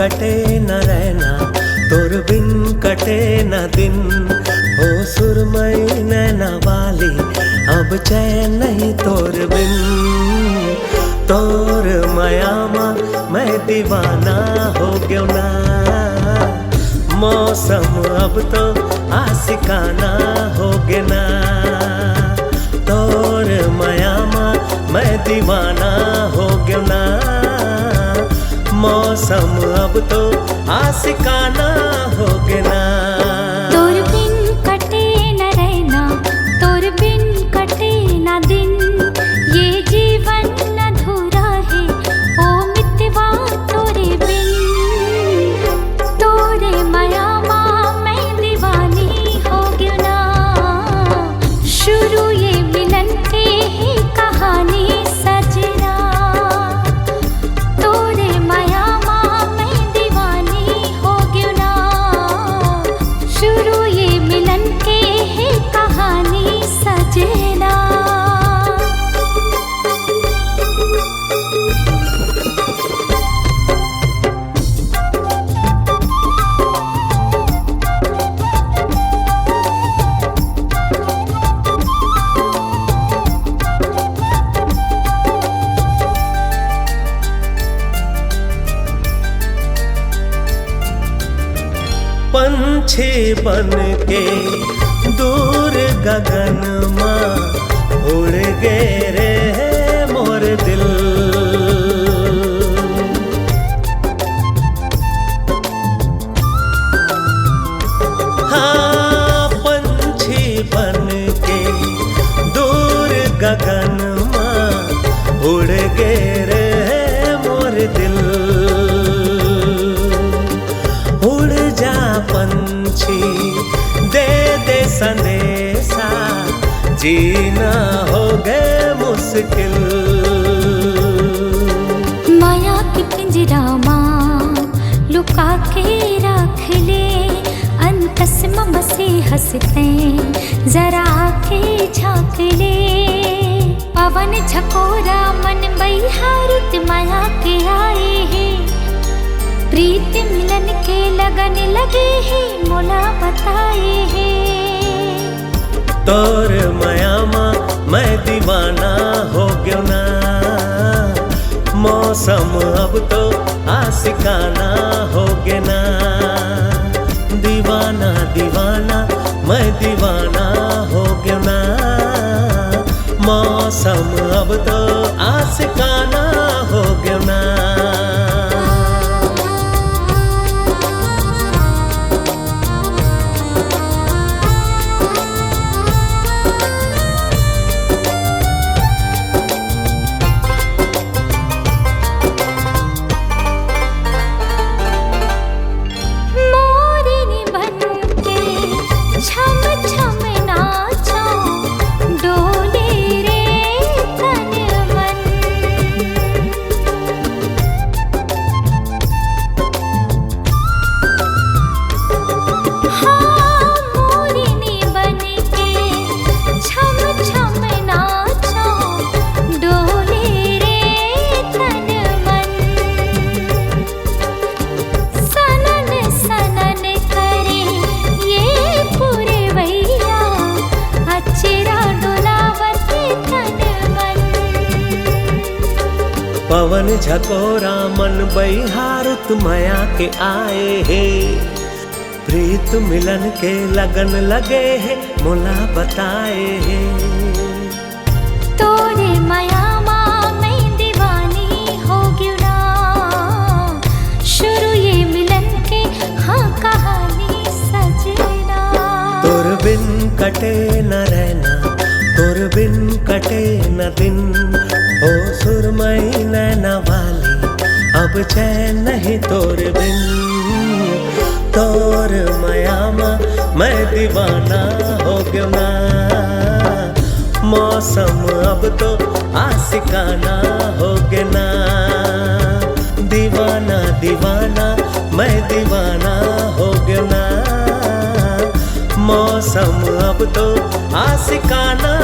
कटे न रहना, तोर बिन कटे न दिन। हो सुरमई नैना वाली, अब चैन नहीं तोर बिन। तोर मायामा मैं दीवाना हो गयो ना, मौसम अब तो आशिकाना हो गया ना। तोर मायामा मैं दीवाना हो गया ना, मौसम अब तो आशिकाना हो गया ना। तोर बिन कटे न रहना, तोर बिन कटे न दिन। ये जीवन अधूरा है ओ मितवा तोरे बिन। तोरे मायामा मैं दीवानी हो गयो ना, शुरू ये मिलन के ही कहानी सजना। तोरे मायामा मैं दीवानी हो गयो ना, शुरू ये मिलन के ही कहानी सजना। पंछी बन के दूर गगन माँ उड़ गे रे मोर दिल। हाँ पंछी बन के दूर गगन माँ उड़ गे रे मोर दिल। पंछी दे दे संदेशा, जीना हो गए मुश्किल। माया की पिंजरा माँ लुका के रख ले, अंतस में बसे हंसते जरा आके झाँक ले। पवन झकोरा मन बहिहारुत माया के आए हैं, प्रीत मिलन के लगन लगे हैं मोला बताए हैं। तोर मायामा मैं दीवाना हो गयो ना, मौसम अब तो आशिकाना हो गया ना। दीवाना दीवाना मैं दीवाना हो गयो ना, मौसम अब तो आशिकाना हो गया ना। पवन झकोरा मन बहिहारुत माया के आए हैं, प्रीत मिलन के लगन लगे हैं मोला बताए हैं। तोरे मायामा मैं दीवानी हो गयो ना, शुरू ये मिलन के हाँ कहानी सजना। तोर बिन कटे न रहना, तोर बिन कटे न दिन। ओ सुरमई नैना वाली, अब चैन नहीं तोर बिन। तोर मायामा मैं दीवाना हो गयो ना, मौसम अब तो आशिकाना हो गया ना। दीवाना दीवाना मैं दीवाना हो गया ना, मौसम अब तो आशिकाना